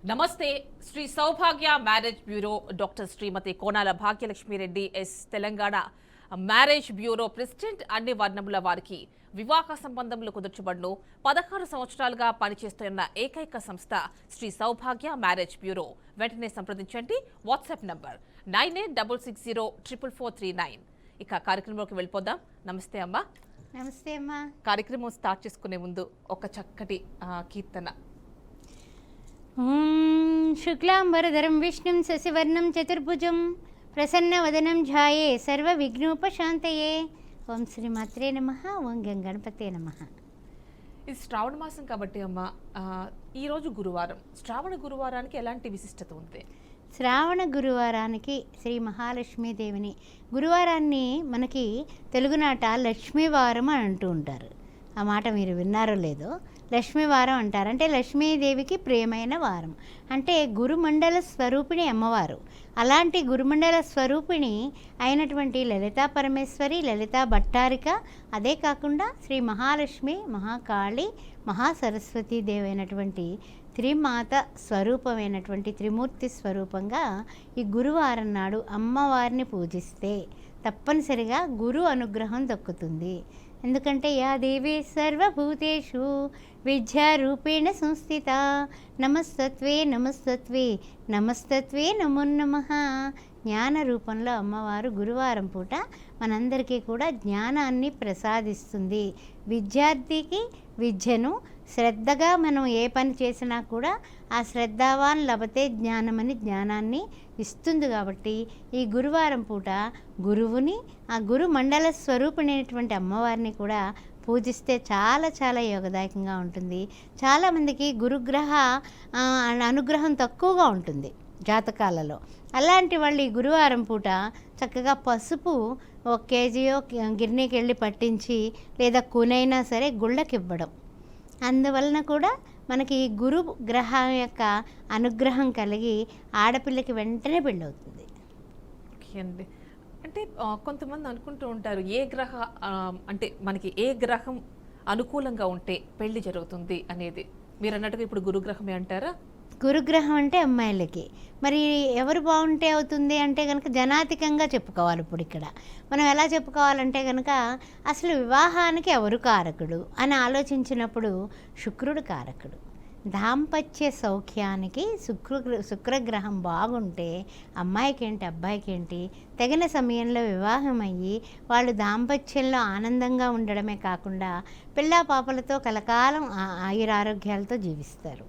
నమస్తే. శ్రీ సౌభాగ్య marriage bureau doctor శ్రీమతి Konala భాగ్యలక్ష్మిరెడ్డి yes Telangana marriage bureau president అన్ని వర్ణముల వారికి వివాహ సంబంధములు కుదుర్చబడును. 16 సంవత్సరాలుగా పనిచేస్తున్న ఏకైక సంస్థ శ్రీ సౌభాగ్య మ్యారేజ్ బ్యూరో. వెంటనే సంప్రదించండి. WhatsApp number 98604439. ఇక కార్యక్రమంలోకి వెళ్ళిపోదాం. నమస్తే అమ్మా. నమస్తే అమ్మా. కార్యక్రమం స్టార్ట్ చేసుకునే ముందు ఒక చక్కటి కీర్తన. శుక్లాంబరధరం విష్ణుం శశివర్ణం చతుర్భుజం ప్రసన్నవదనం ఝాయే సర్వవిఘ్నోపశాంతయే. ఓం శ్రీమాత్రే నమః. ఓం గణపతే నమః. ఇది శ్రావణ మాసం కాబట్టి అమ్మ, ఈరోజు గురువారం. శ్రావణ గురువారానికి ఎలాంటి విశిష్టత ఉంది? శ్రావణ గురువారానికి శ్రీ మహాలక్ష్మీదేవిని గురువారాన్ని మనకి తెలుగునాట లక్ష్మీవారం అని అంటూ ఉంటారు. ఆ మాట మీరు విన్నారో లేదో. లక్ష్మీవారం అంటారు. అంటే లక్ష్మీదేవికి ప్రియమైన వారం. అంటే గురుమండల స్వరూపిణి అమ్మవారు. అలాంటి గురుమండల స్వరూపిణి అయినటువంటి లలితా పరమేశ్వరి, లలితా భట్టారిక, అదే కాకుండా శ్రీ మహాలక్ష్మి, మహాకాళి, మహాసరస్వతీదేవి అయినటువంటి త్రిమాత స్వరూపమైనటువంటి త్రిమూర్తి స్వరూపంగా ఈ గురువారం నాడు అమ్మవారిని పూజిస్తే తప్పనిసరిగా గురు అనుగ్రహం దక్కుతుంది. ఎందుకంటే యా దేవి సర్వభూతేషు విద్యారూపేణ సంస్థిత నమస్తత్వే నమస్తత్వే నమస్తత్వే నమో నమః. జ్ఞాన రూపంలో అమ్మవారు గురువారం పూట మనందరికీ కూడా జ్ఞానాన్ని ప్రసాదిస్తుంది. విద్యార్థికి విద్యను శ్రద్ధగా మనం ఏ పని చేసినా కూడా ఆ శ్రద్ధావాన్ లభతే జ్ఞానమని జ్ఞానాన్ని ఇస్తుంది. కాబట్టి ఈ గురువారం పూట గురువుని, ఆ గురు మండల స్వరూపిణైనటువంటి అమ్మవారిని కూడా పూజిస్తే చాలా చాలా యోగదాయకంగా ఉంటుంది. చాలామందికి గురుగ్రహ అనుగ్రహం తక్కువగా ఉంటుంది జాతకాలలో. అలాంటి వాళ్ళు ఈ గురువారం పూట చక్కగా పసుపు 1 కేజీయో గిర్నీకి వెళ్ళి పట్టించి లేదా కూనైనా సరే గుళ్ళకి ఇవ్వడం. అందువలన కూడా మనకి గురు గ్రహం యొక్క అనుగ్రహం కలిగి ఆడపిల్లకి వెంటనే పెళ్ళవుతుంది. అండి, అంటే కొంతమంది అనుకుంటూ ఉంటారు అంటే మనకి ఏ గ్రహం అనుకూలంగా ఉంటే పెళ్లి జరుగుతుంది అనేది. మీరు అన్నట్టుగా ఇప్పుడు గురుగ్రహమే అంటారా? గురుగ్రహం అంటే అమ్మాయిలకి. మరి ఎవరు బాగుంటే అవుతుంది అంటే కనుక జనాతికంగా చెప్పుకోవాలి. ఇప్పుడు ఇక్కడ మనం ఎలా చెప్పుకోవాలంటే కనుక అసలు వివాహానికి ఎవరు కారకుడు అని ఆలోచించినప్పుడు శుక్రుడు కారకుడు. దాంపత్య సౌఖ్యానికి శుక్రగ్రహం బాగుంటే అమ్మాయికేంటి అబ్బాయికేంటి తగిన సమయంలో వివాహం అయ్యి వాళ్ళు దాంపత్యంలో ఆనందంగా ఉండడమే కాకుండా పిల్లా పాపలతో కలకాలం ఆయురారోగ్యాలతో జీవిస్తారు.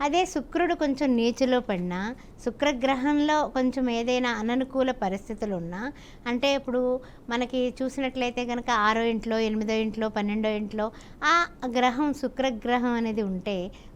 అదే శుక్రుడు కొంచెం నీచులో పడినా, శుక్రగ్రహంలో కొంచెం ఏదైనా అననుకూల పరిస్థితులు ఉన్నా, అంటే ఇప్పుడు మనకి చూసినట్లయితే కనుక 6వ ఇంట్లో, 8వ ఇంట్లో, 12వ ఇంట్లో ఆ గ్రహం శుక్రగ్రహం అనేది ఉంటే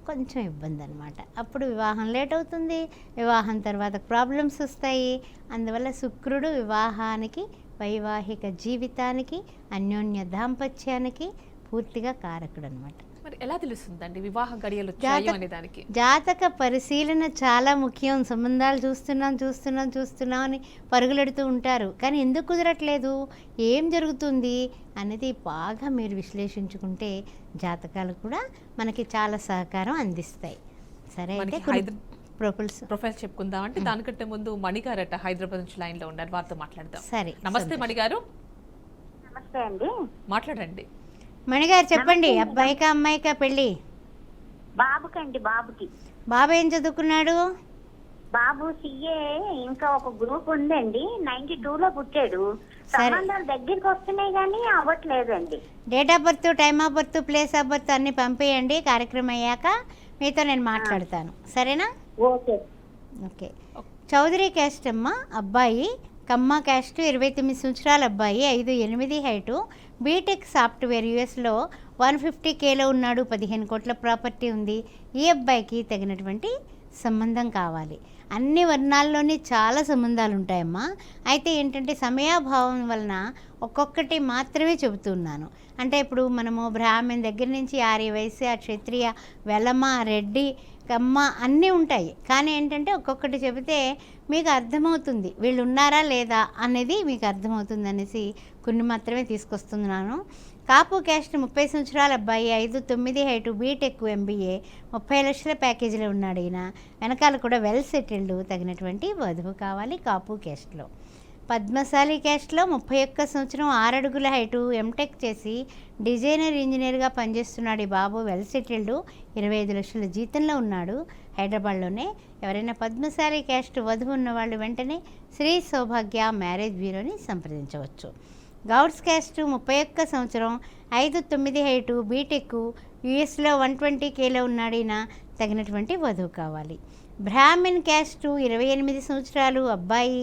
కొంచెం ఇబ్బంది అనమాట. అప్పుడు వివాహం లేట్ అవుతుంది, వివాహం తర్వాత ప్రాబ్లమ్స్ వస్తాయి. అందువల్ల శుక్రుడు వివాహానికి, వైవాహిక జీవితానికి, అన్యోన్య దాంపత్యానికి పూర్తిగా కారకుడు అనమాట. మరి ఎలా తెలుస్తుందండి వివాహ గడియలు అనే దానికి? జాతక పరిశీలన చాలా ముఖ్యం. సంబంధాలు చూస్తున్నాం అని పరుగులెడుతూ ఉంటారు. కానీ ఎందుకు కుదరట్లేదు, ఏం జరుగుతుంది అనేది బాగా మీరు విశ్లేషించుకుంటే జాతకాలు కూడా మనకి చాలా సహకారం అందిస్తాయి. సరే, అయితే ప్రొఫైల్స్ చెప్పుకుందాం. అంటే దానికంటే ముందు మణిగారట హైదరాబాద్ నుంచి లైన్ లో ఉన్నారు, వారితో మాట్లాడదాం. సరే, నమస్తే మణిగారు. నమస్తే అండి. మాట్లాడండి. మణిగారు చెప్పండి, అబ్బాయికా అమ్మాయికా పెళ్ళి? బాబుకండి. బాబుకి. బాబు ఏం చదువుకున్నాడు? బాబు సిఏ. ఇంకా ఒక గ్రూప్ ఉందండి. 92లో పుట్టాడు. సంబంధాలు దగ్గరికి వస్తున్నాయి కానీ అవ్వట్లేదండి. Date of birth, time of birth, place of birth అన్ని పంపేయండి. కార్యక్రమం అయ్యాక మీతో నేను మాట్లాడతాను. సరేనా? Okay okay. చౌదరి క్యాస్ట్ అమ్మ అబ్బాయి, కమ్మ క్యాస్ట్, 29 సంవత్సరాల అబ్బాయి, 5'8" హైటు, బీటెక్ సాఫ్ట్వేర్, యూఎస్లో 150Kలో ఉన్నాడు, 15 కోట్ల ప్రాపర్టీ ఉంది. ఈ అబ్బాయికి తగినటువంటి సంబంధం కావాలి. అన్ని వర్ణాల్లోనే చాలా సంబంధాలు ఉంటాయమ్మా. అయితే ఏంటంటే సమయాభావం వలన ఒక్కొక్కటి మాత్రమే చెబుతున్నాను. అంటే ఇప్పుడు మనము బ్రాహ్మణ్ దగ్గర నుంచి ఆర్య, వైశ్య, క్షత్రియ, వెలమ, రెడ్డి, కమ్మ అన్నీ ఉంటాయి. కానీ ఏంటంటే ఒక్కొక్కటి చెబితే మీకు అర్థమవుతుంది వీళ్ళు ఉన్నారా లేదా అనేది మీకు అర్థమవుతుంది అనేసి కొన్ని మాత్రమే తీసుకొస్తున్నాను. కాపు క్యాస్ట్ 30 సంవత్సరాల అబ్బాయి 5'9" హైటు బీటెక్ MBA 30 లక్షల ప్యాకేజీలో ఉన్నాడు ఈయన. వెనకాల కూడా వెల్ సెటిల్డ్, తగినటువంటి వధువు కావాలి కాపు క్యాస్ట్లో. పద్మశాలి క్యాస్ట్లో 31 సంవత్సరం 6 అడుగుల హైటు ఎంటెక్ చేసి డిజైనర్ ఇంజనీర్గా పనిచేస్తున్నాడు ఈ బాబు. వెల్ సెటిల్డ్, 25 లక్షల జీతంలో ఉన్నాడు హైదరాబాద్లోనే. ఎవరైనా పద్మశాలి క్యాస్ట్ వధువు ఉన్నవాళ్ళు వెంటనే శ్రీ సౌభాగ్య మ్యారేజ్ బ్యూరోని సంప్రదించవచ్చు. గౌడ్స్ క్యాస్ట్ 31 సంవత్సరం 5'9" హైటు బీటెక్ యూఎస్లో 120Kలో ఉన్నాడు ఈయన. తగినటువంటి వధువు కావాలి. బ్రాహ్మిన్ క్యాస్ట్ 28 సంవత్సరాలు అబ్బాయి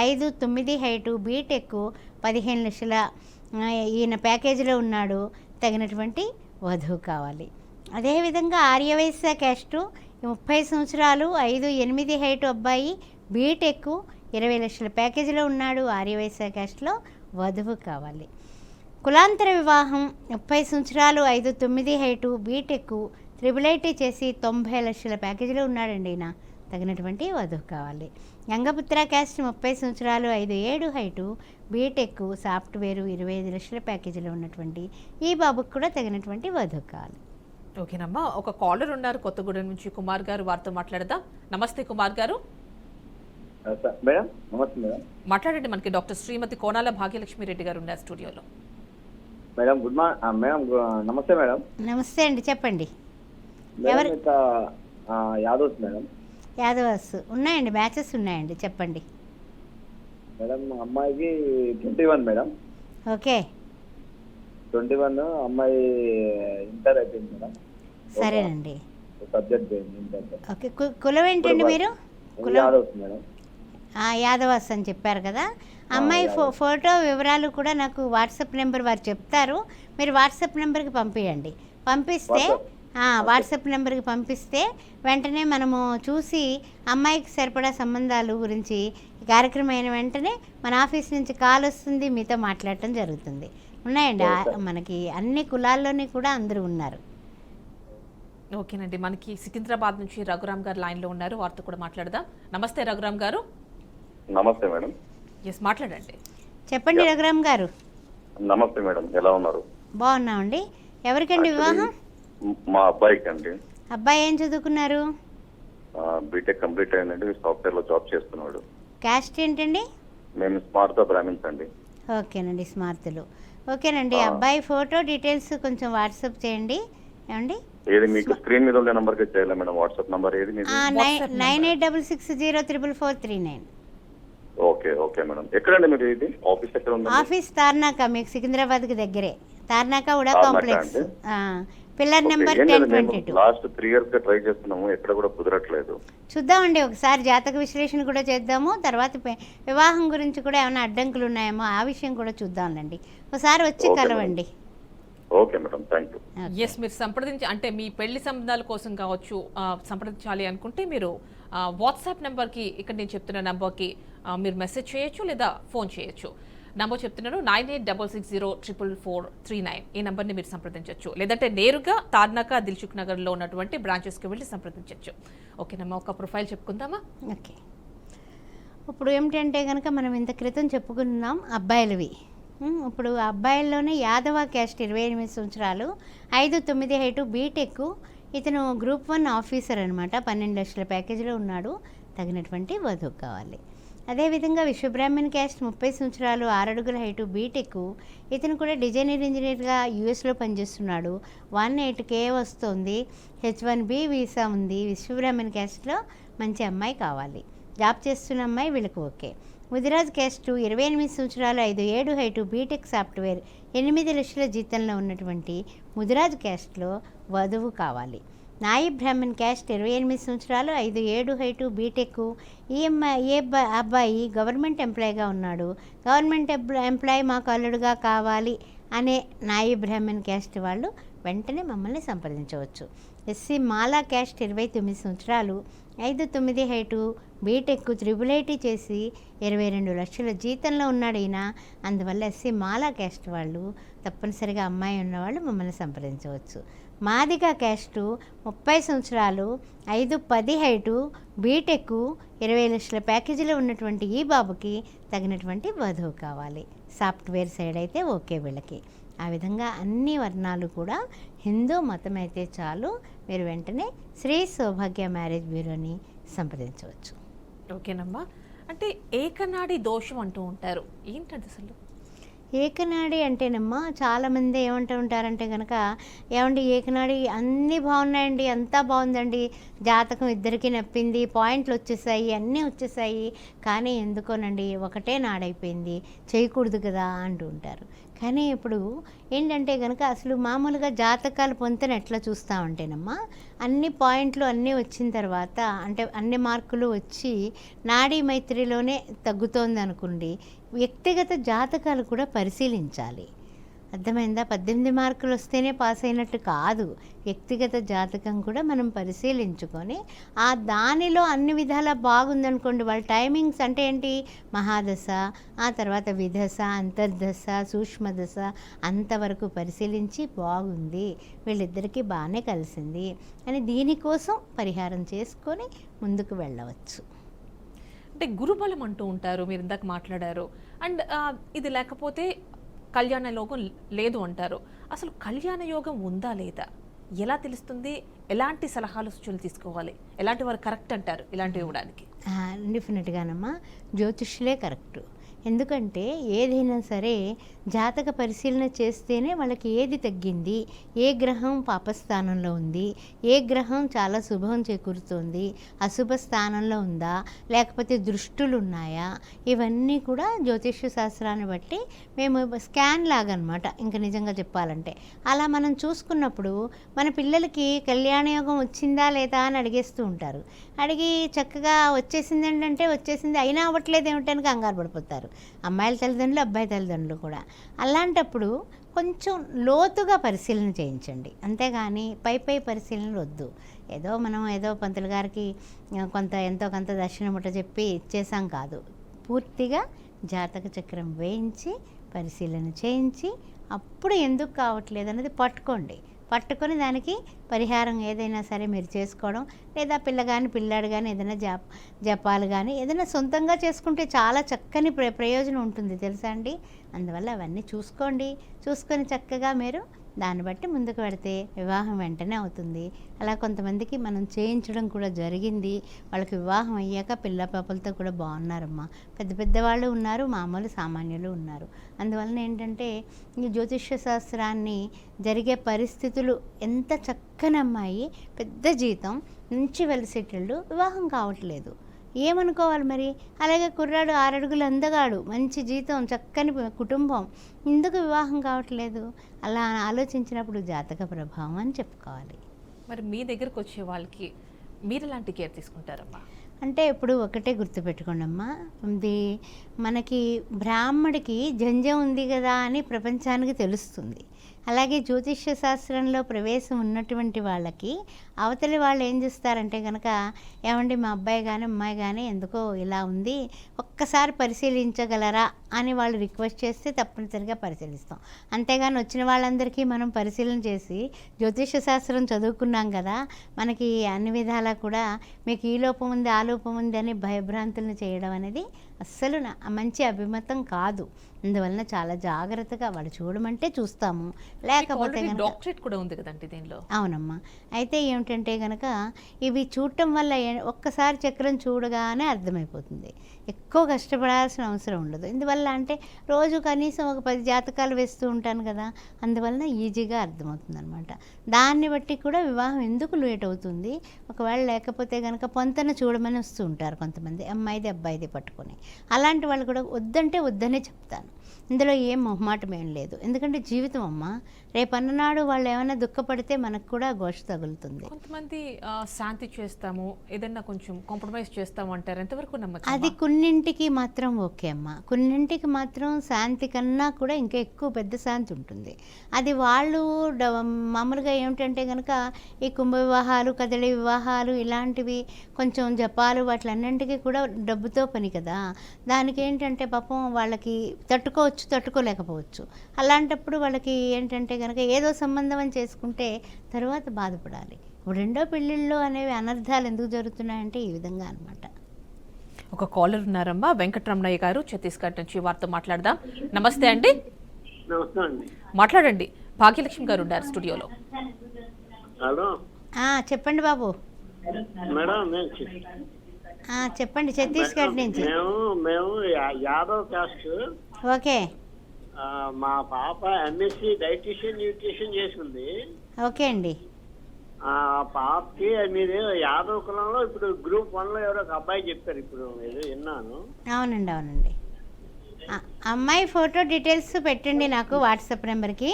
5'9" హైటు బీటెక్ 15 లక్షల ఈయన ప్యాకేజీలో ఉన్నాడు. తగినటువంటి వధువు కావాలి. అదేవిధంగా ఆర్యవైశ్య క్యాస్ట్ 30 సంవత్సరాలు 5'8" హైటు అబ్బాయి బీటెక్ 20 లక్షల ప్యాకేజీలో ఉన్నాడు. ఆర్యవైశ్య క్యాస్ట్లో వధువు కావాలి. కులాంతర వివాహం 30 సంవత్సరాలు 5'9" హైటు బీటెక్ IIIT చేసి 90 లక్షల ప్యాకేజీలో ఉన్నాడండి ఈయన. తగినటువంటి వధువు కావాలి. యంగపుత్ర క్యాస్ట్ 30 సంవత్సరాలు 5'7" హైటు బీటెక్ సాఫ్ట్వేర్ 25 లక్షల ప్యాకేజీలో ఉన్నటువంటి ఈ బాబుకు కూడా తగినటువంటి వధువు కావాలి. ఓకేనమ్మా, ఒక కాలర్ ఉన్నారు కొత్తగూడెం నుంచి, కుమార్ గారు, వారితో మాట్లాడదాం. నమస్తే కుమార్ గారు. మేడం నమస్తే మేడం. మాట్లాడండి. మనకి డాక్టర్ శ్రీమతి కోనాల భాగ్యలక్ష్మి రెడ్డి గారు ఉన్నారు స్టూడియోలో. Madam good morning. మేడం నమస్తే మేడం. నమస్తే అండి, చెప్పండి. ఎవరు యాదవ్స్ మేడం? యాదవ్స్ ఉన్నాయండి, మ్యాచెస్ ఉన్నాయండి, చెప్పండి. మేడం అమ్మాయికి 21 మేడం. ఓకే, 21. అమ్మాయి ఇంటర్ అయిపోయింది మేడం. సరేనండి. సబ్జెక్ట్ పోయింది ఇంటర్. ఓకే, కులం ఏంటండి మీరు? Yadavs madam. యాదవాస్ అని చెప్పారు కదా. అమ్మాయి ఫోటో వివరాలు కూడా నాకు వాట్సాప్ నెంబర్ వారు చెప్తారు. మీరు వాట్సాప్ నెంబర్కి పంపించండి. పంపిస్తే వాట్సాప్ నెంబర్కి పంపిస్తే వెంటనే మనము చూసి అమ్మాయికి సరిపడా సంబంధాలు గురించి కార్యక్రమం అయిన వెంటనే మన ఆఫీస్ నుంచి కాల్ వస్తుంది, మీతో మాట్లాడటం జరుగుతుంది. ఉన్నాయండి మనకి అన్ని కులాల్లోని కూడా అందరూ ఉన్నారు. ఓకేనండి, మనకి సికింద్రాబాద్ నుంచి రఘురామ్ గారు లైన్లో ఉన్నారు, వారితో కూడా మాట్లాడదాం. నమస్తే రఘురామ్ గారు. నమస్తే మేడం. ఎస్, మాట్లాడండి. చెప్పండి రఘురామ్ గారు. నమస్తే మేడం, ఎలా ఉన్నారు? బాగున్నామండి. ఎవరికండి వివాహం? మా అబ్బాయికి అండి. అబ్బాయి ఏం చదువుకున్నారు? బీటెక్ కంప్లీట్ అయిందండి, సాఫ్ట్వేర్ లో జాబ్ చేస్తున్నాడు. క్యాస్ట్ ఏంటండి? మేము స్మార్ట్ బ్రాహ్మిన్స్ అండి. ఓకేనండి, స్మార్తులు. ఓకేనండి, అబ్బాయి ఫోటో డీటెయిల్స్ కొంచెం వాట్సాప్ చేయండి. ఏమండి, ఏది మీకు స్క్రీన్ మీద ఉండే నంబర్కి చేయాలి మేడం? వాట్సాప్ నంబర్ ఏది? 9866044439. Okay okay madam. ఎక్కడండి మీరు? ఇది ఆఫీస్ ఎక్కడ ఉంది? ఆఫీస్ తార్నాక, మీకు సికింద్రాబాద్కి దగ్గరే. Tarnaka HUDA complex, pillar number 1022. Last 3 years గా ట్రై చేస్తున్నాము, ఎక్కడ కూడా కుదరట్లేదు. చూద్దామండి, ఒకసారి జాతక విశ్లేషణ కూడా చేద్దాము. తర్వాత వివాహం గురించి కూడా ఏమైనా అడ్డంకులు ఉన్నాయేమో ఆ విషయం కూడా చూద్దాంలేండి. ఒకసారి వచ్చి కలవండి. Okay madam, thank you. Yes, మీరు సంప్రదించి అంటే మీ పెళ్లి సంబంధాల కోసం కావచ్చు సంప్రదించాలి అనుకుంటే మీరు వాట్సాప్ నెంబర్కి, ఇక్కడ నేను చెప్తున్న నెంబర్కి మీరు మెసేజ్ చేయొచ్చు లేదా ఫోన్ చేయొచ్చు. నంబర్ చెప్తున్నాను 9866044439. ఈ నెంబర్ని మీరు సంప్రదించవచ్చు. లేదంటే నేరుగా తార్నాక, దిల్సుఖ్ నగర్లో ఉన్నటువంటి బ్రాంచెస్కి వెళ్ళి సంప్రదించవచ్చు. ఓకేనమ్మా, ఒక ప్రొఫైల్ చెప్పుకుందామా? ఓకే, ఇప్పుడు ఏమిటంటే కనుక మనం ఇంత క్రితం చెప్పుకున్నాం అబ్బాయిలవి. ఇప్పుడు అబ్బాయిల్లోనే యాదవ క్యాస్ట్ 28 సంవత్సరాలు 5'9" హైటు బీటెక్. ఇతను గ్రూప్ 1 ఆఫీసర్ అనమాట. 12 లక్షల ప్యాకేజీలో ఉన్నాడు. తగినటువంటి వధువు కావాలి. అదేవిధంగా విశ్వబ్రాహ్మణ్ క్యాస్ట్ 30 సంవత్సరాలు 6 అడుగుల హైటు బీటెక్. ఇతను కూడా డిజైనర్ ఇంజనీర్గా యూఎస్లో పనిచేస్తున్నాడు. 108K వస్తుంది. H1B వీసా ఉంది. విశ్వబ్రాహ్మణ్ క్యాస్ట్లో మంచి అమ్మాయి కావాలి. జాబ్ చేస్తున్న అమ్మాయి వీళ్ళకి ఓకే. ముదిరాజ్ క్యాస్ట్ 28 సంవత్సరాలు 5'7" హైటు బీటెక్ సాఫ్ట్వేర్ 8 లక్షల జీతంలో ఉన్నటువంటి ముదిరాజ్ క్యాస్ట్లో వధువు కావాలి. నాయి బ్రాహ్మణ్ క్యాస్ట్ 28 సంవత్సరాలు 5'7" హైటు బీటెక్. ఈ అబ్బాయి గవర్నమెంట్ ఎంప్లాయీగా ఉన్నాడు. గవర్నమెంట్ ఎంప్లాయీ మాకు అల్లుడుగా కావాలి అనే నాయి బ్రాహ్మణ్ క్యాస్ట్ వాళ్ళు వెంటనే మమ్మల్ని సంప్రదించవచ్చు. ఎస్సీ మాలా క్యాస్ట్ 29 సంవత్సరాలు 5'9" హైటు బీటెక్ IIIT చేసి 22 లక్షల జీతంలో ఉన్నాడు ఈయన. అందువల్ల ఎస్సీ మాలా క్యాస్ట్ వాళ్ళు తప్పనిసరిగా అమ్మాయి ఉన్నవాళ్ళు మమ్మల్ని సంప్రదించవచ్చు. మాదిగ క్యాస్టు 30 సంవత్సరాలు 5'10" హైటు బీటెక్ 20 లక్షల ప్యాకేజీలో ఉన్నటువంటి ఈ బాబుకి తగినటువంటి వధువు కావాలి. సాఫ్ట్వేర్ సైడ్ అయితే ఓకే వీళ్ళకి. ఆ విధంగా అన్ని వర్ణాలు కూడా హిందూ మతం అయితే చాలు, మీరు వెంటనే శ్రీ సౌభాగ్య మ్యారేజ్ బ్యూరోని సంప్రదించవచ్చు. ఓకేనమ్మా. అంటే ఏకనాడి దోషం అంటూ ఉంటారు, ఏంటది అసలు? ఏకనాడి అంటేనమ్మా చాలామంది ఏమంటూ ఉంటారంటే కనుక, ఏమండి ఏకనాడి అన్నీ బాగున్నాయండి, అంతా బాగుందండి, జాతకం ఇద్దరికి నప్పింది, పాయింట్లు వచ్చేసాయి, అన్నీ వచ్చేసాయి, కానీ ఎందుకోనండి ఒకటే నాడైపోయింది, చేయకూడదు కదా అంటూ ఉంటారు. కానీ ఇప్పుడు ఏంటంటే కనుక అసలు మామూలుగా జాతకాలు పొంతన ఎట్లా చూస్తామంటేనమ్మా, అన్ని పాయింట్లు అన్నీ వచ్చిన తర్వాత, అంటే అన్ని మార్కులు వచ్చి నాడీ మైత్రిలోనే తగ్గుతోంది అనుకోండి, వ్యక్తిగత జాతకాలు కూడా పరిశీలించాలి. అర్థమైందా? 18 మార్కులు వస్తేనే పాస్ అయినట్టు కాదు, వ్యక్తిగత జాతకం కూడా మనం పరిశీలించుకొని దానిలో అన్ని విధాలా బాగుందనుకోండి, వాళ్ళ టైమింగ్స్ అంటే ఏంటి, మహాదశ, ఆ తర్వాత విదశ, అంతర్దశ, సూక్ష్మదశ అంతవరకు పరిశీలించి బాగుంది, వీళ్ళిద్దరికీ బాగానే కలిసింది అని దీనికోసం పరిహారం చేసుకొని ముందుకు వెళ్ళవచ్చు. అంటే గురుబలం అంటూ ఉంటారు, మీరు ఇందాక మాట్లాడారు. అండ్ ఇది లేకపోతే కళ్యాణ యోగం లేదు అంటారు. అసలు కళ్యాణ యోగం ఉందా లేదా, ఎలా తెలుస్తుంది? ఎలాంటి సలహాలు సూచనలు తీసుకోవాలి? ఎలాంటి వారు కరెక్ట్ అంటారు ఇలాంటివి ఇవ్వడానికి? డెఫినెట్గానమ్మా జ్యోతిష్యులే కరెక్టు. ఎందుకంటే ఏదైనా సరే జాతక పరిశీలన చేస్తేనే వాళ్ళకి ఏది తగ్గింది, ఏ గ్రహం పాపస్థానంలో ఉంది, ఏ గ్రహం చాలా శుభం చేకూరుతుంది, అశుభ స్థానంలో ఉందా, లేకపోతే దృష్టులు ఉన్నాయా, ఇవన్నీ కూడా జ్యోతిష్య శాస్త్రాన్ని బట్టి మేము స్కాన్ లాగా అనమాట. ఇంకా నిజంగా చెప్పాలంటే అలా మనం చూసుకున్నప్పుడు మన పిల్లలకి కళ్యాణయోగం వచ్చిందా లేదా అని అడిగేస్తూ ఉంటారు. అడిగి చక్కగా వచ్చేసింది ఏంటంటే వచ్చేసింది, అయినా అవ్వట్లేదు ఏమిటని కంగారు పడిపోతారు అమ్మాయిల తల్లిదండ్రులు, అబ్బాయి తల్లిదండ్రులు కూడా. అలాంటప్పుడు కొంచెం లోతుగా పరిశీలన చేయించండి, అంతేగాని పై పరిశీలనలు వద్దు. ఏదో పంతులు గారికి ఎంతో కొంత దక్షిణ ముట్ట చెప్పి ఇచ్చేసాం కాదు, పూర్తిగా జాతక చక్రం వేయించి పరిశీలన చేయించి అప్పుడు ఎందుకు కావట్లేదు అనేది పట్టుకొని దానికి పరిహారం ఏదైనా సరే మీరు చేసుకోవడం, లేదా పిల్లాడు కానీ ఏదైనా జపాలు కానీ ఏదైనా సొంతంగా చేసుకుంటే చాలా చక్కని ప్రయోజనం ఉంటుంది తెలుసా అండి. అందువల్ల అవన్నీ చూసుకొని చక్కగా మీరు దాన్ని బట్టి ముందుకు పెడితే వివాహం వెంటనే అవుతుంది. అలా కొంతమందికి మనం చేయించడం కూడా జరిగింది, వాళ్ళకి వివాహం అయ్యాక పిల్ల పాపలతో కూడా బాగున్నారమ్మా. పెద్దవాళ్ళు ఉన్నారు, మామూలు సామాన్యులు ఉన్నారు. అందువలన ఏంటంటే ఈ జ్యోతిష్య శాస్త్రాన్ని జరిగే పరిస్థితులు, ఎంత చక్కని అమ్మాయి, పెద్ద జీతం, మంచి వెల్ సెటిల్డ్, వివాహం కావట్లేదు, ఏమనుకోవాలి మరి? అలాగే కుర్రాడు 6 అడుగులు అందగాడు, మంచి జీతం, చక్కని కుటుంబం, ఎందుకు వివాహం కావట్లేదు? అలా ఆలోచించినప్పుడు జాతక ప్రభావం అని చెప్పుకోవాలి. మరి మీ దగ్గరకు వచ్చే వాళ్ళకి మీరు ఎలాంటి కేర్ తీసుకుంటారమ్మా? అంటే ఇప్పుడు ఒకటే గుర్తుపెట్టుకోండమ్మా, ఇది మనకి బ్రాహ్మడికి జంజం ఉంది కదా అని ప్రపంచానికి తెలుస్తుంది. అలాగే జ్యోతిష్య శాస్త్రంలో ప్రవేశం ఉన్నటువంటి వాళ్ళకి అవతలి వాళ్ళు ఏం చేస్తారంటే కనుక, ఏమండి మా అబ్బాయి కానీ అమ్మాయి కానీ ఎందుకో ఇలా ఉంది, ఒక్కసారి పరిశీలించగలరా అని వాళ్ళు రిక్వెస్ట్ చేస్తే తప్పనిసరిగా పరిశీలిస్తాం. అంతేగాని వచ్చిన వాళ్ళందరికీ మనం పరిశీలన చేసి జ్యోతిష్య శాస్త్రం చదువుకున్నాం కదా, మనకి అన్ని విధాలా కూడా మీకు ఈ లోపం ఉంది ఆ లోపం ఉంది అని భయభ్రాంతులను చేయడం అనేది అస్సలు మంచి అభిమతం కాదు. అందువలన చాలా జాగ్రత్తగా వాళ్ళు చూడమంటే చూస్తాము, లేకపోతే డాక్టరేట్ కూడా ఉంది కదండి దీనిలో. అవునమ్మా. అయితే ఏమిటంటే కనుక ఇవి చూడటం వల్ల ఒక్కసారి చక్రం చూడగానే అర్థమైపోతుంది, ఎక్కువ కష్టపడాల్సిన అవసరం ఉండదు. ఇందువల్ల అంటే రోజు కనీసం ఒక 10 జాతకాలు వేస్తూ ఉంటాను కదా, అందువలన ఈజీగా అర్థమవుతుంది అనమాట. దాన్ని బట్టి కూడా వివాహం ఎందుకు లేట్ అవుతుంది, ఒకవేళ లేకపోతే కనుక పొంతన చూడమని వస్తూ ఉంటారు కొంతమంది, అమ్మాయిది అబ్బాయిది పట్టుకొని. అలాంటి వాళ్ళు కూడా వద్దంటే వద్దనే చెప్తాను, ఇందులో ఏం మొహమాటం ఏం లేదు. ఎందుకంటే జీవితం అమ్మ, రేపన్ననాడు వాళ్ళు ఏమైనా దుఃఖపడితే మనకు కూడా ఘోష తగులుతుంది. కొంతమంది శాంతి చేస్తాము, ఏదైనా కొంచెం కాంప్రమైజ్ చేస్తాము అంటారు, ఎంతవరకు నమ్మకం? అది కొన్నింటికి మాత్రం ఓకే అమ్మ, కొన్నింటికి మాత్రం శాంతి కన్నా కూడా ఇంకా ఎక్కువ పెద్ద శాంతి ఉంటుంది. అది వాళ్ళు మామూలుగా ఏమిటంటే కనుక ఈ కుంభ వివాహాలు, కదలి వివాహాలు ఇలాంటివి కొంచెం జపాలు వాటిలన్నింటికి కూడా డబ్బుతో పని కదా, దానికి ఏంటంటే పాపం వాళ్ళకి తట్టుకోలేకపోవచ్చు. అలాంటప్పుడు వాళ్ళకి ఏంటంటే కనుక ఏదో సంబంధం అని చేసుకుంటే తర్వాత బాధపడాలి. ఇప్పుడు రెండో పెళ్ళిళ్ళు అనేవి అనర్థాలు ఎందుకు జరుగుతున్నాయంటే ఈ విధంగా అనమాట. ఒక కాలర్ ఉన్నారమ్మా, వెంకటరమణయ్య గారు ఛత్తీస్గఢ్ నుంచి, వారితో మాట్లాడదాం. నమస్తే అండి. నమస్తే అండి. మాట్లాడండి. భాగ్యలక్ష్మి గారు ఉన్నారు స్టూడియోలో. హలో చెప్పండి బాబు. మేడం, నేను చెప్పండి. ఛత్తీస్గఢ్ నుంచి. మేము యాదవ్ కాస్ట్. ఓకే మా పాప ఎంఎస్సి డైటీషియన్ న్యూట్రిషన్ చేసుకుంది. ఓకే అండి. ఆ పాపకి మీరు యాదవ్ కులంలో ఇప్పుడు గ్రూప్ 1 లో ఎవరో ఒక అబ్బాయి చెప్పారు, ఇప్పుడు ఏదో విన్నాను. అవునండి. అమ్మాయి ఫోటో డీటెయిల్స్ పెట్టండి నాకు వాట్సాప్ నెంబర్కి.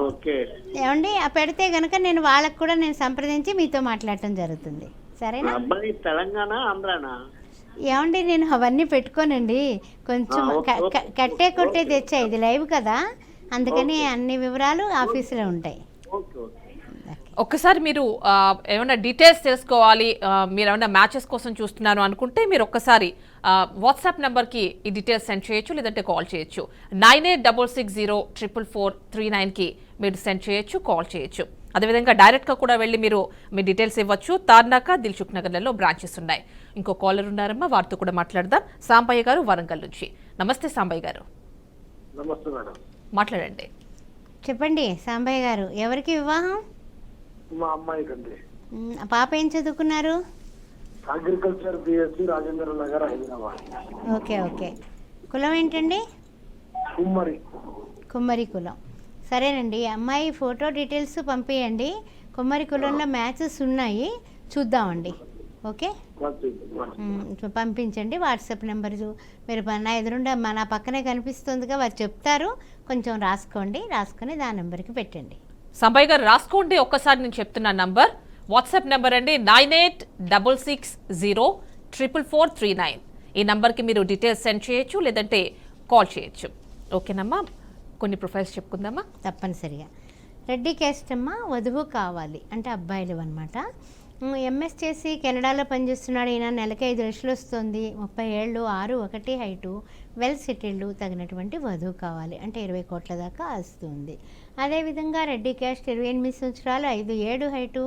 ఓకే ఏమండి పెడితే కనుక నేను వాళ్ళకు కూడా నేను సంప్రదించి మీతో మాట్లాడటం జరుగుతుంది. సరేనా? అబ్బాయి తెలంగాణ, ఆంధ్రానా? ఏమండి నేను అవన్నీ పెట్టుకోనండి. కొంచెం కట్టే కొట్టే తెచ్చా, ఇది లైవ్ కదా, అందుకని అన్ని వివరాలు ఆఫీసులో ఉంటాయి. ఒక్కసారి మీరు ఏమైనా డీటెయిల్స్ తెలుసుకోవాలి, మీరు ఏమైనా మ్యాచెస్ కోసం చూస్తున్నాను అనుకుంటే మీరు ఒక్కసారి వాట్సాప్ నెంబర్కి ఈ డీటెయిల్స్ సెండ్ చేయొచ్చు, లేదంటే కాల్ చేయొచ్చు. 9866044439కి మీరు సెండ్ చేయొచ్చు, కాల్ చేయొచ్చు. అదేవిధంగా డైరెక్ట్గా కూడా వెళ్ళి మీరు మీ డీటెయిల్స్ ఇవ్వచ్చు. తార్నాక, దిల్సుఖ్ నగర్లలో బ్రాంచెస్ ఉన్నాయి. ఇంకో కాలర్ ఉన్నారమ్మా, వారితో కూడా మాట్లాడదాం. సాంబయ్య గారు వరంగల్ నుంచి. నమస్తే సాంబయ్య గారు. నమస్తే మేడం. మాట్లాడండి. చెప్పండి సాంబయ్య గారు. ఎవరికి వివాహం? మా అమ్మాయి కండి. పాప ఏం చదువుకున్నారు? Agriculture BSc, Rajendra Nagar, Hyderabad. Okay. కులం ఏంటండి? కుమ్మరి కులం. సరేనండి, అమ్మాయి ఫోటో డీటెయిల్స్ పంపించండి. కుమ్మరి కులంలో మ్యాచెస్ ఉన్నాయి, చూద్దామండి. ఓకే, పంపించండి. వాట్సాప్ నెంబర్ మీరు నా ఎదురుండా నా పక్కనే కనిపిస్తుందిగా, వారు చెప్తారు. కొంచెం రాసుకొని దాని నెంబర్కి పెట్టండి. సాంబయ్య గారు రాసుకోండి. ఒక్కసారి నేను చెప్తున్న నంబర్ వాట్సాప్ నెంబర్ అండి, 9866044439. ఈ నంబర్కి మీరు డీటెయిల్స్ సెండ్ చేయొచ్చు, లేదంటే కాల్ చేయొచ్చు. ఓకేనమ్మా, కొన్ని ప్రొఫైల్స్ చెప్పుకుందామా? తప్పనిసరిగా. రెడ్డి క్యాస్ట్ అమ్మ, వధువు కావాలి అంటే అబ్బాయిలు అనమాట. ఎంఎస్ చేసి కెనడాలో పనిచేస్తున్నాడు. ఈయన నెలకి 5 లక్షలు వస్తుంది, 30 ఏళ్ళు, 6'1" హైటు, వెల్ సెటిల్డ్, తగినటువంటి వధువు కావాలి అంటే 20 కోట్ల దాకా వస్తుంది. అదేవిధంగా రెడ్డి క్యాస్ట్ 28 సంవత్సరాలు, 5'7" హైటు,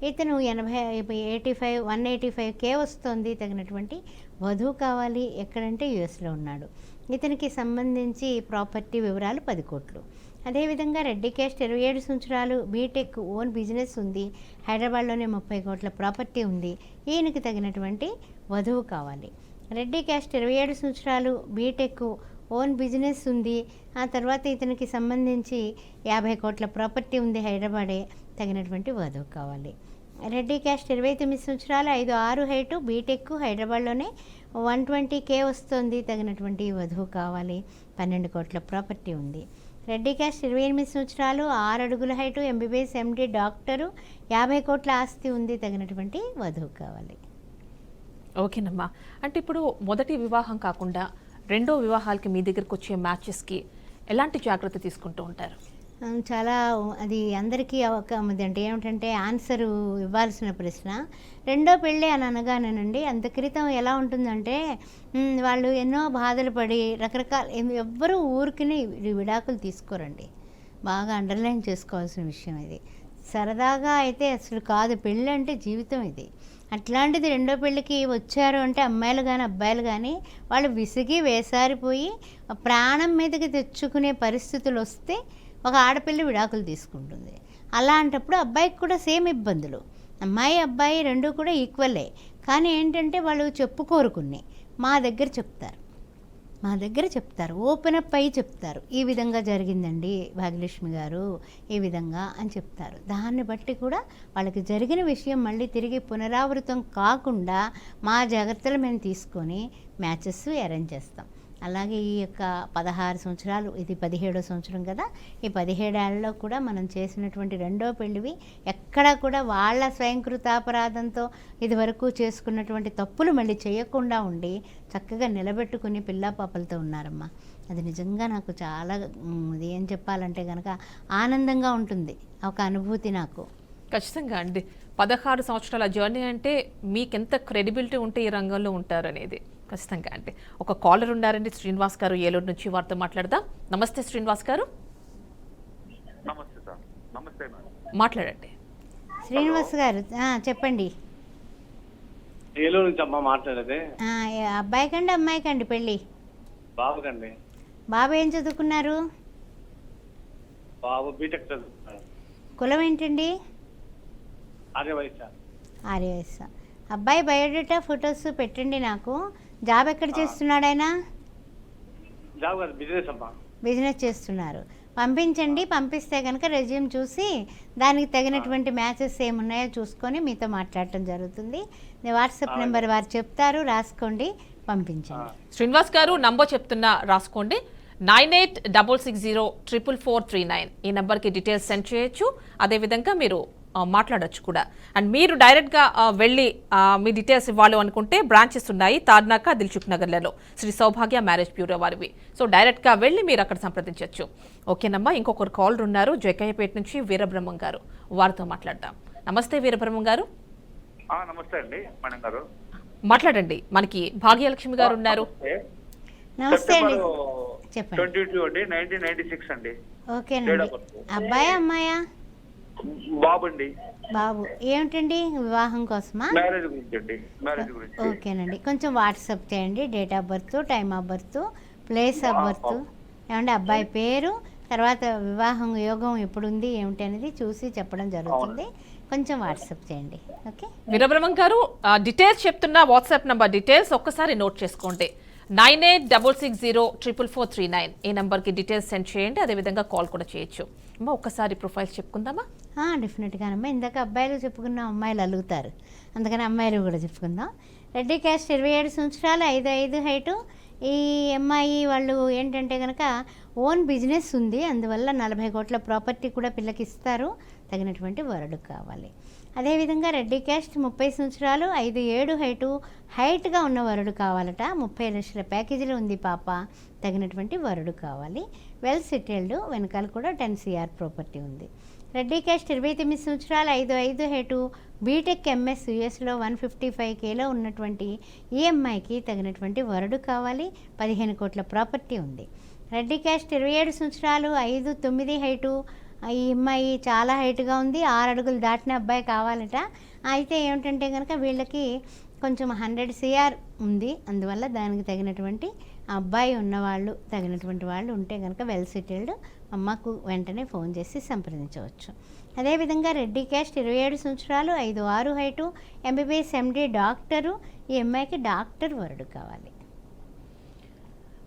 ఇతను 185K వస్తుంది, తగినటువంటి వధువు కావాలి. ఎక్కడంటే యుఎస్లో ఉన్నాడు. ఇతనికి సంబంధించి ప్రాపర్టీ వివరాలు 10 కోట్లు. అదేవిధంగా రెడ్డి క్యాస్ట్ 27 సంవత్సరాలు, బీటెక్, ఓన్ బిజినెస్ ఉంది, హైదరాబాద్లోనే 30 కోట్ల ప్రాపర్టీ ఉంది. ఈయనకి తగినటువంటి వధువు కావాలి. రెడ్డి క్యాస్ట్ 27 సంవత్సరాలు, బీటెక్, ఓన్ బిజినెస్ ఉంది. ఆ తర్వాత ఇతనికి సంబంధించి 50 కోట్ల ప్రాపర్టీ ఉంది, హైదరాబాదే, తగినటువంటి వధువు కావాలి. రెడ్డి క్యాస్ట్ 29 సంవత్సరాలు, 5'6" హైటు, బీటెక్, హైదరాబాద్లోనే 120K వస్తుంది, తగినటువంటి వధువు కావాలి. 12 కోట్ల ప్రాపర్టీ ఉంది. రెడ్డి క్యాస్ట్ 28 సంవత్సరాలు, 6 అడుగుల హైటు, ఎంబీబీఎస్, ఎండి, డాక్టరు, 50 కోట్ల ఆస్తి ఉంది, తగినటువంటి వధువు కావాలి. ఓకేనమ్మా, అంటే ఇప్పుడు మొదటి వివాహం కాకుండా రెండో వివాహాలకి మీ దగ్గరకు వచ్చే మ్యాచెస్కి ఎలాంటి జాగ్రత్త తీసుకుంటూ ఉంటారు? చాలా అది అందరికీ అంటే ఏమిటంటే ఆన్సరు ఇవ్వాల్సిన ప్రశ్న. రెండో పెళ్ళి అని అనగానేనండి, అంత క్రితం ఎలా ఉంటుందంటే వాళ్ళు ఎన్నో బాధలు పడి రకరకాల ఎవ్వరూ ఊరికిని విడాకులు తీసుకోరండి. బాగా అండర్లైన్ చేసుకోవాల్సిన విషయం ఇది. సరదాగా అయితే అసలు కాదు, పెళ్ళి అంటే జీవితం ఇది. అట్లాంటిది రెండో పెళ్ళికి వచ్చారు అంటే అమ్మాయిలు కానీ అబ్బాయిలు కానీ వాళ్ళు విసిగి వేసారిపోయి ప్రాణం మీదకి తెచ్చుకునే పరిస్థితులు వస్తే ఒక ఆడపిల్ల విడాకులు తీసుకుంటుంది. అలాంటప్పుడు అబ్బాయికి కూడా సేమ్ ఇబ్బందులు. అమ్మాయి అబ్బాయి రెండూ కూడా ఈక్వలే. కానీ ఏంటంటే వాళ్ళు చెప్పుకోరుకుని మా దగ్గర చెప్తారు, ఓపెన్ అప్ అయ్యి చెప్తారు. ఈ విధంగా జరిగిందండి భాగ్యలక్ష్మి గారు, ఈ విధంగా అని చెప్తారు. దాన్ని బట్టి కూడా వాళ్ళకి జరిగిన విషయం మళ్ళీ తిరిగి పునరావృతం కాకుండా మా జాగ్రత్తలు మేము తీసుకొని మ్యాచెస్ అరేంజ్ చేస్తాం. అలాగే ఈ యొక్క 16 సంవత్సరాలు, ఇది 17వ సంవత్సరం కదా, ఈ 17 ఏళ్లలో కూడా మనం చేసినటువంటి రెండో పెళ్ళివి ఎక్కడా కూడా వాళ్ళ స్వయంకృతాపరాధంతో ఇదివరకు చేసుకున్నటువంటి తప్పులు మళ్ళీ చేయకుండా ఉండి చక్కగా నిలబెట్టుకుని పిల్లా పాపలతో ఉన్నారమ్మా. అది నిజంగా నాకు చాలా ఏం చెప్పాలంటే కనుక ఆనందంగా ఉంటుంది, ఒక అనుభూతి నాకు. ఖచ్చితంగా అండి. 16 సంవత్సరాల జర్నీ అంటే మీకెంత క్రెడిబిలిటీ ఉంటే ఈ రంగంలో ఉంటారు అనేది ఖచ్చితంగా అండి. ఒక కాలర్ ఉన్నారండి, శ్రీనివాస్ గారు ఏలూరు నుంచి, వారితో మాట్లాడదాం. నమస్తే శ్రీనివాస్ గారు. నమస్తే సార్. నమస్తే మేడం. మాట్లాడండి. శ్రీనివాస్ గారు చెప్పండి. ఏలూరు నుంచి అమ్మ మాట్లాడేది. అబ్బాయికండి అమ్మాయికండి పెళ్ళి? బాబుకండి. బాబు ఏం చదువుకున్నారు? బాబు బీటెక్ చదువుతున్నాడు. కులం ఏంటండి? ఆర్యవైశ్య. ఆర్యవైశ్య. అబ్బాయి బయోడేటా ఫొటోస్ పెట్టండి నాకు. జాబ్ ఎక్కడ చేస్తున్నాడు ఆయన? జాబ్ కాదు, బిజినెస్ అమ్మా. బిజినెస్ చేస్తున్నారు. పంపించండి. పంపిస్తే కనుక రెజ్యూమ్ చూసి దానికి తగినటువంటి మ్యాచెస్ ఏమున్నాయో చూసుకొని మీతో మాట్లాడటం జరుగుతుంది. వాట్సాప్ నెంబర్ వారు చెప్తారు, రాసుకోండి, పంపించండి. శ్రీనివాస్ గారు నంబర్ చెప్తున్నా, రాసుకోండి. 98604439 ఈ నెంబర్కి డీటెయిల్స్ సెండ్ చేయొచ్చు. అదేవిధంగా మీరు మాట్లాడొచ్చు కూడా. అండ్ మీరు డైరెక్ట్గా వెళ్ళి మీ డీటెయిల్స్ ఇవ్వాలి అనుకుంటే బ్రాంచెస్ ఉన్నాయి తార్నాక, దిల్సుఖ్ నగర్లలో శ్రీ సౌభాగ్య మ్యారేజ్ బ్యూరో వారివి. సో డైరెక్ట్గా వెళ్ళి మీరు అక్కడ సంప్రదించవచ్చు. ఓకేనమ్మా. ఇంకొకరు కాలర్ ఉన్నారు, జయకయ్యపేట నుంచి వీరబ్రహ్మం గారు, వారితో మాట్లాడదాం. నమస్తే వీరబ్రహ్మం గారు. నమస్తే అండి మేడం గారు. మాట్లాడండి. మనకి భాగ్యలక్ష్మి గారు ఉన్నారు. నమస్తే అండి, చెప్పండి. 22 అండి, 1996 అండి. ఓకేనండి. అబ్బాయా అమ్మాయా? బాబు అండి. బాబు. ఏమిటండి, వివాహం కోసమా? మ్యారేజ్ గురించి అండి, మ్యారేజ్ గురించి. ఓకేనండి. కొంచెం వాట్సాప్ చేయండి. Date of birth, time of birth, place of birth, ఏమంటే అబ్బాయి పేరు, తర్వాత వివాహం యోగం ఎప్పుడుంది ఏమిటి అనేది చూసి చెప్పడం జరుగుతుంది. కొంచెం వాట్సాప్ చేయండి. ఓకే వీరబ్రహ్మం గారు, డీటెయిల్స్ చెప్తున్నా, వాట్సాప్ నంబర్ డీటెయిల్స్ ఒక్కసారి నోట్ చేసుకోండి. 98604439 ఈ నెంబర్కి డీటెయిల్స్ సెండ్ చేయండి. అదేవిధంగా కాల్ కూడా చేయొచ్చు. అమ్మా ఒక్కసారి ప్రొఫైల్స్ చెప్పుకుందామా? డెఫినెట్గానమ్మా. ఇందాక అబ్బాయిలు చెప్పుకున్నాం, అమ్మాయిలు అలుగుతారు, అందుకని అమ్మాయిలు కూడా చెప్పుకుందాం. రెడ్డి క్యాస్ట్ 27 సంవత్సరాలు, 5'5" హైటు. ఈ అమ్మాయి వాళ్ళు ఏంటంటే కనుక ఓన్ బిజినెస్ ఉంది, అందువల్ల 40 కోట్ల ప్రాపర్టీ కూడా పిల్లకి ఇస్తారు. తగినటువంటి వరుడు కావాలి. అదేవిధంగా రెడ్డి క్యాస్ట్ 30 సంవత్సరాలు, 5'7" హైటు. హైట్గా ఉన్న వరుడు కావాలట. 30 లక్షల ప్యాకేజీలో ఉంది పాప. తగినటువంటి వరుడు కావాలి. వెల్ సెటిల్డ్, వెనకాల కూడా 10 CR ప్రాపర్టీ ఉంది. రెడ్డి క్యాస్ట్ 29 సంవత్సరాలు, 5'5" హైటు. బీటెక్ MS యుఎస్లో 155Kలో ఉన్నటువంటి ఈ అమ్మాయికి తగినటువంటి వరుడు కావాలి. 15 కోట్ల ప్రాపర్టీ ఉంది. రెడ్డి క్యాస్ట్ 27 సంవత్సరాలు, 5'9" హైటు. ఈ అమ్మాయి చాలా హైట్గా ఉంది, 6 అడుగులు దాటిన అబ్బాయి కావాలట. అయితే ఏమిటంటే కనుక వీళ్ళకి కొంచెం 100 CR ఉంది, అందువల్ల దానికి తగినటువంటి అబ్బాయి ఉన్నవాళ్ళు, తగినటువంటి వాళ్ళు ఉంటే కనుక వెల్ సెటిల్డ్, అమ్మకు వెంటనే ఫోన్ చేసి సంప్రదించవచ్చు. అదేవిధంగా రెడ్డి క్యాస్ట్ 27 సంవత్సరాలు, 5'6" హైటు. MBBS MD doctor. ఈ అమ్మాయికి డాక్టర్ వరుడు కావాలి.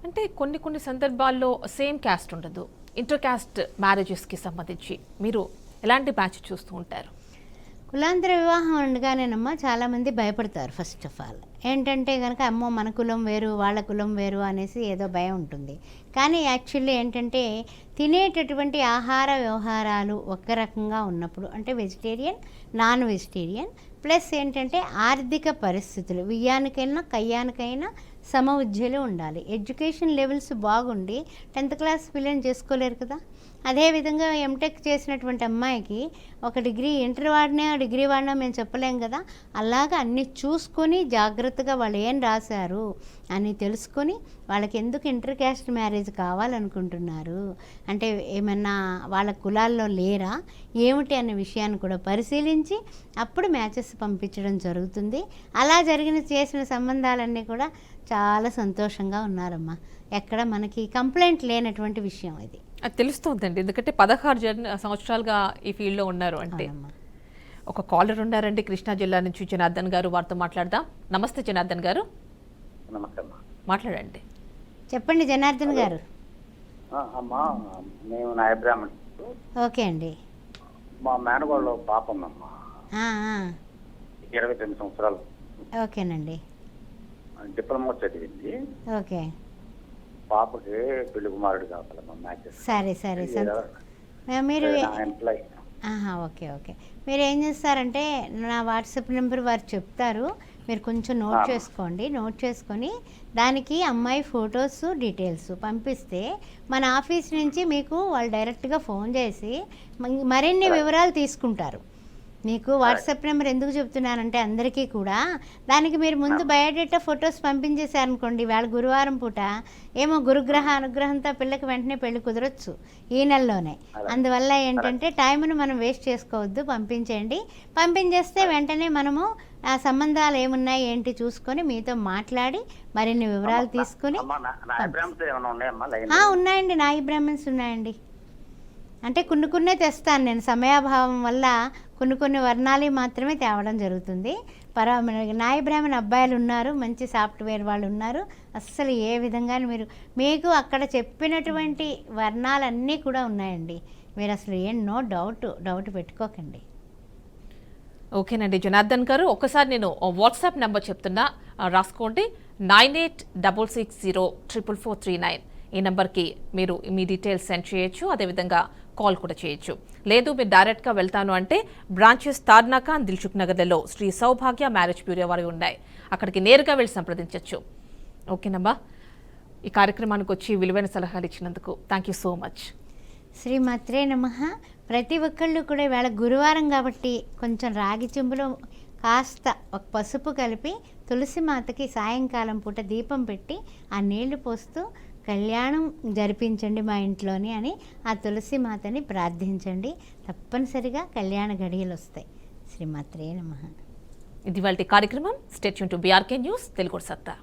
అంటే కొన్ని సందర్భాల్లో సేమ్ క్యాస్ట్ ఉండదు. ఇంటర్ క్యాస్ట్ మ్యారేజెస్కి సంబంధించి మీరు ఎలాంటి బ్యాచ్ చూస్తూ ఉంటారు? కులాంతర వివాహం అనగానేనమ్మా చాలామంది భయపడతారు. ఫస్ట్ ఆఫ్ ఆల్ ఏంటంటే కనుక అమ్మో మన కులం వేరు, వాళ్ళ కులం వేరు అనేసి ఏదో భయం ఉంటుంది. కానీ యాక్చువల్లీ ఏంటంటే తినేటటువంటి ఆహార వ్యవహారాలు ఒక రకంగా ఉన్నప్పుడు, అంటే వెజిటేరియన్, నాన్ వెజిటేరియన్, ప్లస్ ఏంటంటే ఆర్థిక పరిస్థితులు వియ్యానికైనా కయ్యానికైనా సమ విద్యలు ఉండాలి. ఎడ్యుకేషన్ లెవెల్స్ బాగుండి 10th క్లాస్ పిల్లని చేసుకోలేరు కదా. అదేవిధంగా ఎంటెక్ చేసినటువంటి అమ్మాయికి ఒక డిగ్రీ, ఇంటర్ వాడినా డిగ్రీ వాడినా మేము చెప్పలేం కదా. అలాగా అన్నీ చూసుకొని జాగ్రత్తగా వాళ్ళు ఏం రాశారు అని తెలుసుకొని వాళ్ళకి ఎందుకు ఇంటర్ క్యాస్ట్ మ్యారేజ్ కావాలనుకుంటున్నారు, అంటే ఏమన్నా వాళ్ళ కులాల్లో లేరా ఏమిటి అనే విషయాన్ని కూడా పరిశీలించి అప్పుడు మ్యాచెస్ పంపించడం జరుగుతుంది. అలా చేసిన సంబంధాలన్నీ కూడా చాలా సంతోషంగా ఉన్నారమ్మా. ఎక్కడ మనకి కంప్లైంట్ లేనటువంటి విషయం ఇది. అది తెలుస్తుందండి, ఎందుకంటే 16 సంవత్సరాలుగా ఈ ఫీల్డ్లో ఉన్నారు. అంటే ఒక కాలర్ ఉన్నారండి కృష్ణా జిల్లా నుంచి, జనార్దన్ గారు, వారితో మాట్లాడదాం. నమస్తే జనార్దన్ గారు. నమస్తే అమ్మా. మాట్లాడండి. చెప్పండి జనార్దన్ గారు. అమ్మా మేము నాయ బ్రాహ్మణ్. ఓకే అండి. మా మేనగోళ్ళు పాప ఉందమ్మా, 29 సంవత్సరాలు. ఓకేనండి. డిప్లొమా చదివింది. ఓకే. పాపకి పెళ్లి కుమారుడు కావాలమ్మా. మ్యాచెస్. సరే మీరు ఎంప్లాయ్. ఓకే. మీరు ఏం చేస్తారంటే నా వాట్సాప్ నెంబర్ వారు చెప్తారు, మీరు కొంచెం నోట్ చేసుకోండి. నోట్ చేసుకొని దానికి అమ్మాయి ఫొటోస్ డీటెయిల్స్ పంపిస్తే మన ఆఫీస్ నుంచి మీకు వాళ్ళు డైరెక్ట్గా ఫోన్ చేసి మరిన్ని వివరాలు తీసుకుంటారు. మీకు వాట్సాప్ నెంబర్ ఎందుకు చెప్తున్నానంటే అందరికీ కూడా దానికి మీరు ముందు బయోడేటా ఫొటోస్ పంపించేశారనుకోండి, వాళ్ళ గురువారం పూట ఏమో గురుగ్రహ అనుగ్రహంతో పిల్లకి వెంటనే పెళ్లి కుదరొచ్చు ఈ నెలలోనే. అందువల్ల ఏంటంటే టైంను మనం వేస్ట్ చేసుకోవద్దు, పంపించేయండి. పంపించేస్తే వెంటనే మనము ఆ సంబంధాలు ఏమున్నాయి ఏంటి చూసుకొని మీతో మాట్లాడి మరిన్ని వివరాలు తీసుకుని. ఉన్నాయండి, నాయి బ్రాహ్మణ్స్ ఉన్నాయండి. అంటే కొన్నే తెస్తాను నేను, సమయాభావం వల్ల కొన్ని వర్ణాలు మాత్రమే తేవడం జరుగుతుంది. నాయ బ్రాహ్మణ అబ్బాయిలు ఉన్నారు, మంచి సాఫ్ట్వేర్ వాళ్ళు ఉన్నారు. అస్సలు ఏ విధంగా మీకు అక్కడ చెప్పినటువంటి వర్ణాలన్నీ కూడా ఉన్నాయండి. మీరు అసలు నో డౌట్ పెట్టుకోకండి. ఓకేనండి జనార్దన్ గారు, ఒకసారి నేను వాట్సాప్ నెంబర్ చెప్తున్నా, రాసుకోండి. 9866044439. ఈ నెంబర్కి మీరు మీ డీటెయిల్స్ సెండ్ చేయొచ్చు, అదేవిధంగా కాల్ కూడా చేయొచ్చు. లేదు మీరు డైరెక్ట్గా వెళ్తాను అంటే బ్రాంచెస్ తార్నాక దిల్సుఖ్ నగర్లలో శ్రీ సౌభాగ్య మ్యారేజ్ బ్యూరో వారు ఉన్నాయి, అక్కడికి నేరుగా వెళ్ళి సంప్రదించవచ్చు. ఓకేనమ్మా, ఈ కార్యక్రమానికి వచ్చి విలువైన సలహాలు ఇచ్చినందుకు థ్యాంక్ యూ సో మచ్. శ్రీమాత్రే నమః. ప్రతి ఒక్కళ్ళు కూడా ఇవాళ గురువారం కాబట్టి కొంచెం రాగి చెంబులో కాస్త ఒక పసుపు కలిపి తులసి మాతకి సాయంకాలం పూట దీపం పెట్టి ఆ నీళ్లు పోస్తూ కళ్యాణం జరిపించండి మా ఇంట్లోని అని ఆ తులసి మాతని ప్రార్థించండి. తప్పనిసరిగా కళ్యాణ గడియలు వస్తాయి. శ్రీమాత్రే నమః. ఇది వాళ్ళ కార్యక్రమం. Stay tune to BRK news Telugu సత్తా.